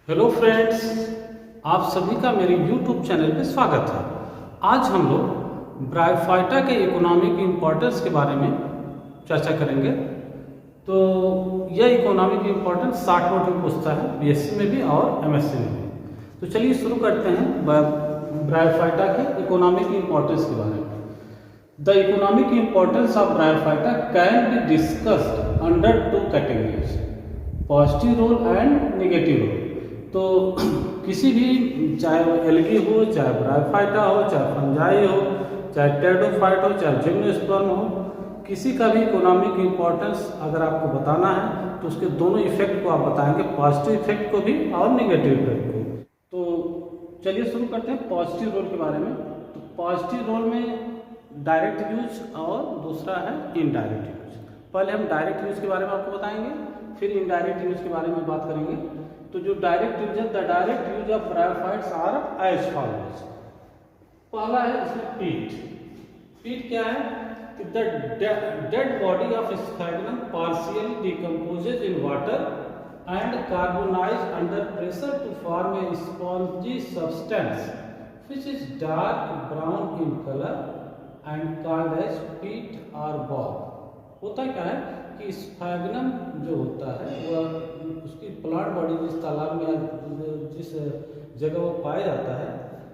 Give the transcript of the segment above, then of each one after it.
Hello friends, आप सभी का मेरे YouTube चैनल पे स्वागत है। आज हम लोग ब्रायोफाइटा के इकोनॉमिक इम्पोर्टेंस के बारे में चर्चा करेंगे। तो यह इकोनॉमिक इम्पोर्टेंस 60 नोट में पूछता है, BSc में भी और MSc में भी। तो चलिए शुरू करते हैं ब्रायोफाइटा के इकोनॉमिक इम्पोर्टेंस के बारे में। The economic importance of bryophyta can be discussed under 2 categories, positive role and negative role. तो किसी भी, चाहे वो एल्गी हो, चाहे ब्रायोफाइटा हो, चाहे फंजाई हो, चाहे टेरिडोफाइट हो, चाहे जिम्नोस्पर्म हो, किसी का भी इकोनॉमिक इम्पोर्टेंस अगर आपको बताना है तो उसके दोनों इफेक्ट को आप बताएंगे, पॉजिटिव इफेक्ट को भी और नेगेटिव इफेक्ट को। तो चलिए शुरू करते हैं पॉजिटिव रोल के बारे में। तो पॉजिटिव रोल में डायरेक्ट यूज और दूसरा है इनडायरेक्ट यूज। पहले हम डायरेक्ट यूज के बारे में आपको बताएंगे, फिर इनडायरेक्ट यूज के बारे में बात करेंगे। तो जो डायरेक्ट यूज है, the direct use of bryophytes are as follows. पहला है इसमें पीट। पीट क्या है कि the dead body of sphagnum partially decomposes in water and carbonize under pressure to form a spongy substance which is dark brown in colour and called as peat और bog. होता क्या है कि sphagnum जो होता है वह उसकी प्लांट बॉडी जिस तालाब में जिस जगह वो पाया जाता है,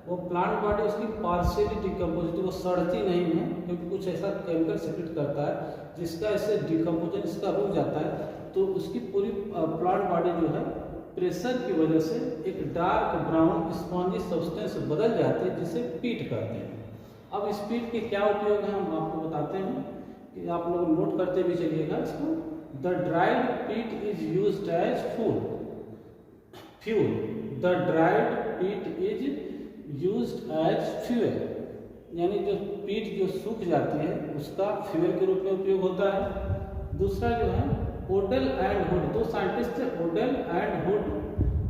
वो प्लांट बॉडी उसकी पार्शियली डिकम्पोज, वो सड़ती नहीं है क्योंकि कुछ ऐसा केमिकल सिक्रेट करता है जिसका इससे डिकम्पोजन इसका रुक जाता है। तो उसकी पूरी प्लांट बॉडी जो है प्रेशर की वजह से एक डार्क ब्राउन स्पॉन्जी सब्सटेंस बदल जाती है जिसे पीट कहते हैं। अब इस पीट के क्या उपयोग है हम आपको बताते हैं कि आप लोग नोट करते भी चलिएगा इसको। The dried peat is used as fuel. The dried peat is used as fuel, यानी जो पीट जो सूख जाती है उसका फ्यूल के रूप में उपयोग होता है। दूसरा जो है ओडेल एंड हुड, दो साइंटिस्ट थे, O'Dell and hood,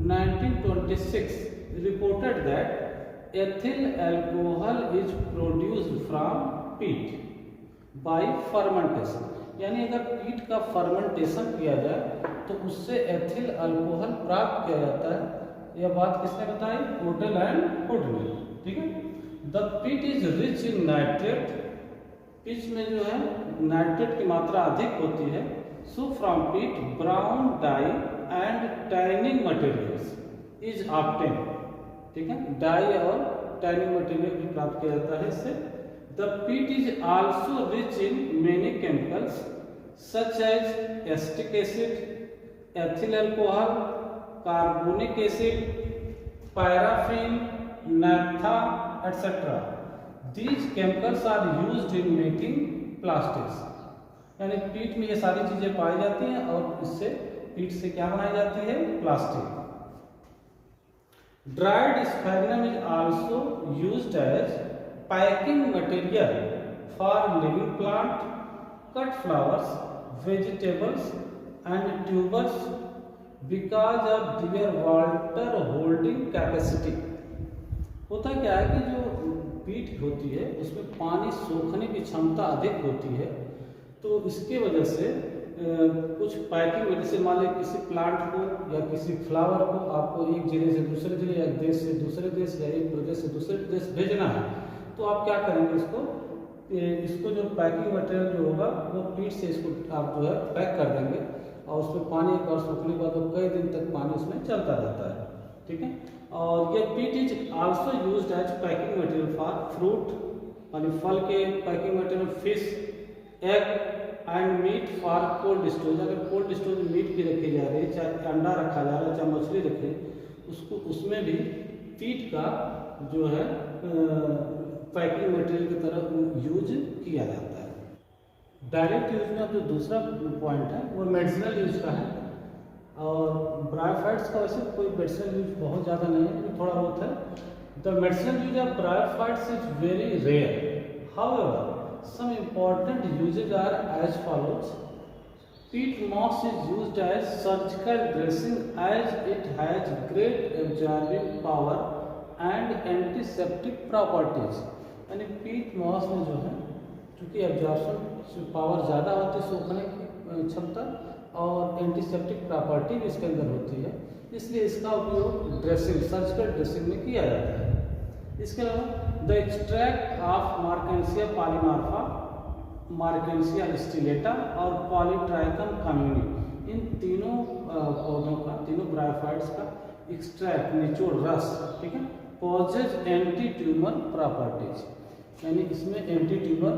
1926 reported that ethyl alcohol is produced from पीट बाय फर्मेंटेशन। यानी अगर पीट का फर्मेंटेशन किया जाए तो उससे एथिल अल्कोहल प्राप्त किया जाता है। यह बात किसने बताई? ओडेल एंड हुड ने। ठीक है। The peat is rich in nitrate. Peat में जो है नाइट्रेट की मात्रा अधिक होती है। So from peat brown dye and tanning materials is obtain. ठीक है, डाई और टैनिंग मटेरियल भी प्राप्त किया जाता है इससे। The peat is also rich in many chemicals such as acetic acid, ethyl alcohol, carbonic acid, paraffin, naphtha, etc. These chemicals are used in making plastics. यानी पीट में ये सारी चीजें पाई जाती हैं और इससे पीट से क्या बनाई जाती है? Plastic. Dried sphagnum is also used as packing material for living plant, cut flowers, vegetables and tubers because of their water holding capacity. होता क्या है कि जो पीट होती है उसमें पानी सोखने की क्षमता अधिक होती है, तो इसके वजह से कुछ पैकिंग में, जैसे मान लीजिए किसी प्लांट को या किसी फ्लावर को आपको एक जिले से दूसरे जिले या देश से दूसरे देश या एक प्रदेश से दूसरे प्रदेश भेजना है, तो आप क्या करेंगे? इसको जो पैकिंग मटेरियल जो होगा वो पीट से इसको आप जो है पैक कर देंगे और उसमें पानी एक बार सूखने के बाद तो कई दिन तक पानी उसमें चलता रहता है। ठीक है। और ये peat is also used as packing material for fruit, यानी फल के packing material, fish, egg and meat for cold storage. अगर कोल्ड स्टोरेज में मीट भी रखी जा रही है, चाहे अंडा रखा जा रहा है, चाहे मछली रखे, उसको उसमें भी पीट का जो है पैकिंग मटेरियल की तरह यूज किया जाता है। डायरेक्ट यूज में जो दूसरा पॉइंट है वो मेडिसिनल यूज का है। और ब्रायोफाइट्स का वैसे कोई मेडिसिनल यूज बहुत ज़्यादा नहीं है, लेकिन थोड़ा बहुत है। The medicinal use of bryophytes is very rare. However some important uses are as follows. Peat moss is used as surgical dressing as it has great absorbing power and antiseptic properties. यानी पीट moss में जो है चूँकि absorption power ज़्यादा होती है, सूखने की क्षमता, और एंटीसेप्टिक प्रॉपर्टी भी इसके अंदर होती है, इसलिए इसका उपयोग ड्रेसिंग, सर्जिकल ड्रेसिंग में किया जाता है। इसके अलावा the extract of marchantia polymorpha, marchantia stellata और पॉलीट्राइकम कम्युनी, इन तीनों पौधों का, तीनों ब्रायोफाइट्स का एक्सट्रैक्ट, निचोड़, रस, ठीक है, पॉजेज एंटी ट्यूमर प्रॉपर्टीज, यानी इसमें एंटी ट्यूमर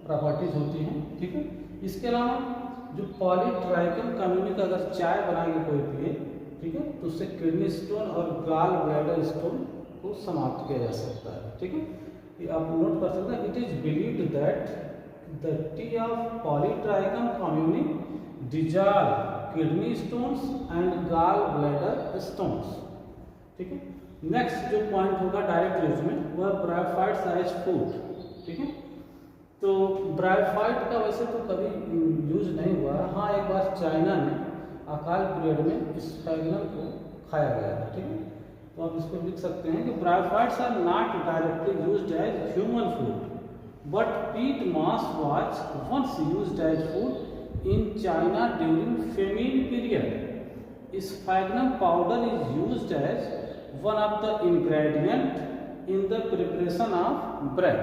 प्रॉपर्टीज होती हैं, ठीक है। इसके अलावा जो पॉलीट्राइकम कम्युनी का अगर चाय बना के कोई पिए, ठीक है, तो उससे किडनी स्टोन और गाल ब्लैडर स्टोन को समाप्त किया जा सकता है, ठीक है। ये आप नोट कर सकते हैं। It is believed that the tea of polytrichum commune dissolve kidney stones and gall bladder stones, ठीक है। नेक्स्ट जो पॉइंट होगा डायरेक्ट यूज में, वह ब्रायोफाइट्स एज फूड, ठीक है। तो ब्रायोफाइट का वैसे तो कभी यूज नहीं हुआ, हाँ एक बार चाइना में अकाल पीरियड में इस स्पैगनम को खाया गया था, ठीक है। तो आप इसको लिख सकते हैं कि bryophytes are not directly used as human food but peat mass was once used as food in China during famine period. Sphagnum powder is used as one of the ingredient in the preparation of bread,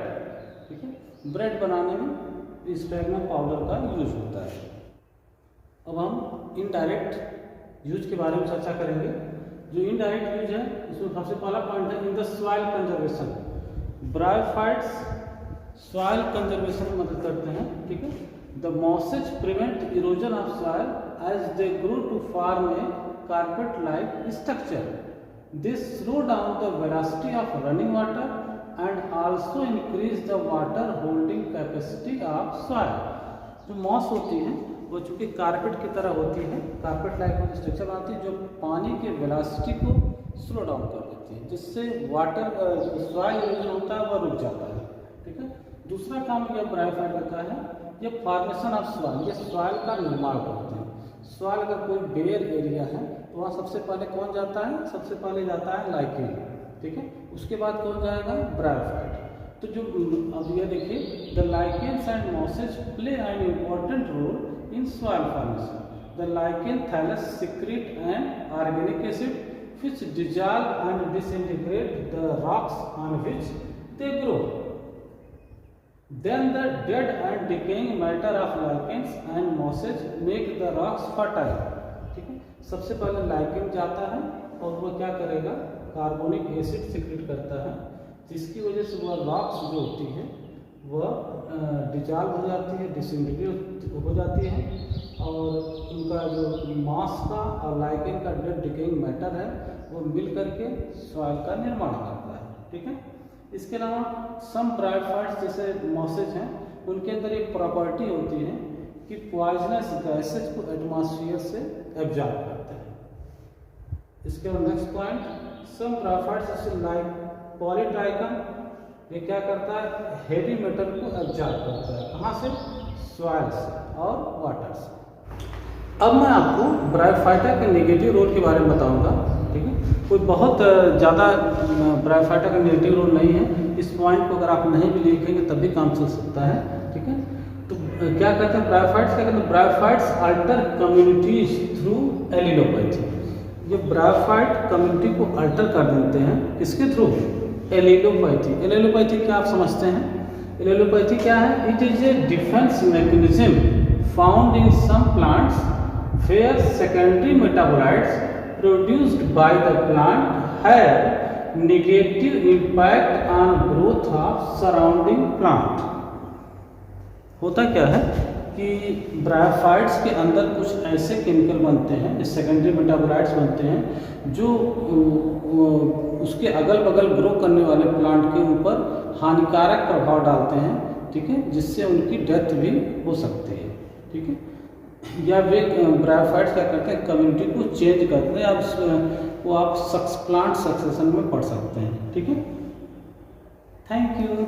ठीक है। Bread बनाने में sphagnum powder का use होता है। अब हम indirect use के बारे में चर्चा करेंगे। जो इनडायरेक्ट यूज है, इसमें सबसे पहला पॉइंट है in the soil conservation. Bryophytes soil conservation में मदद करते हैं, ठीक है। The mosses prevent erosion of soil as they grow to form a carpet like structure. This slow down the velocity of running water and also increase the water holding capacity of soil। जो moss होती है वो चूंकि carpet की तरह होती है, carpet like structure बनाती है जो पानी के वेलोसिटी को स्लो डाउन कर देती है, जिससे वाटर सॉइल इरोजन होता है वह रुक जाता है, ठीक है। दूसरा काम यह ब्रायोफाइट का है, ये फॉर्मेशन ऑफ सॉइल, ये सॉइल का निर्माण करते हैं। सॉइल अगर कोई बेयर एरिया है तो वहाँ सबसे पहले कौन जाता है? सबसे पहले जाता है लाइकेन, ठीक है। उसके बाद कौन जाएगा? ब्रायोफाइट। तो जो अब ये देखिए, the lichens and mosses play an important role in soil formation. The lichen thallus secrete an organic acid which dissolve and disintegrate the rocks on which they grow. Then the dead and decaying matter of lichens and mosses make the rocks fertile, ठीक है। सबसे पहले lichen जाता है और वो क्या करेगा? कार्बोनिक एसिड सिक्रेट करता है, जिसकी वजह से वह रॉक्स जो होती है वह डिजॉल्व हो जाती है, डिसइंटीग्रेट हो जाती है, और उनका जो मास का और लाइकेन का डेड डिकेइंग मैटर है वो मिल करके सॉइल का निर्माण करता है, ठीक है। इसके अलावा सम ब्रायोफाइट्स जैसे मॉसेज हैं, उनके अंदर एक प्रॉपर्टी होती है कि पॉइजनस गैसेज को एटमॉस्फेयर से एब्जॉर्ब करते हैं। इसके बाद नेक्स्ट पॉइंट, सम ब्रायोफाइट्स लाइक पॉलीट्राइकम, ये क्या करता है? हेवी मेटल को एब्जॉर्ब करता है। कहाँ से? सॉइल से और वाटर से। अब मैं आपको ब्रायोफाइटा के नेगेटिव रोल के बारे में बताऊंगा, ठीक है। कोई बहुत ज़्यादा ब्रायोफाइटा का नेगेटिव रोल नहीं है, इस पॉइंट को अगर आप नहीं भी लिखेंगे तब भी काम चल सकता है, ठीक है। तो क्या कहते हैं ब्रायोफाइट्स? क्या कहते हैं? Bryophytes alter communities through allelopathy. ये ब्रायोफाइट कम्युनिटी को अल्टर कर देते हैं, किसके थ्रू? एलिलोपैथी। एलिलोपैथी क्या आप समझते हैं? एलिलोपैथी क्या है? It is a defence mechanism found in some plants where secondary metabolites produced by the plant have negative impact on growth of surrounding plant. होता क्या है कि ब्रायोफाइट्स के अंदर कुछ ऐसे केमिकल बनते हैं, जो सेकेंडरी मेटाबोलाइट्स बनते हैं, जो उसके अगल बगल ग्रो करने वाले प्लांट के ऊपर हानिकारक प्रभाव डालते हैं, ठीक है, जिससे उनकी डेथ भी हो सकती है, ठीक है। या वे ब्रायोफाइट्स क्या करते हैं? कम्युनिटी को चेंज करते हैं। आप वो आप प्लांट सक्सेशन में पढ़ सकते हैं, ठीक है। Thank you.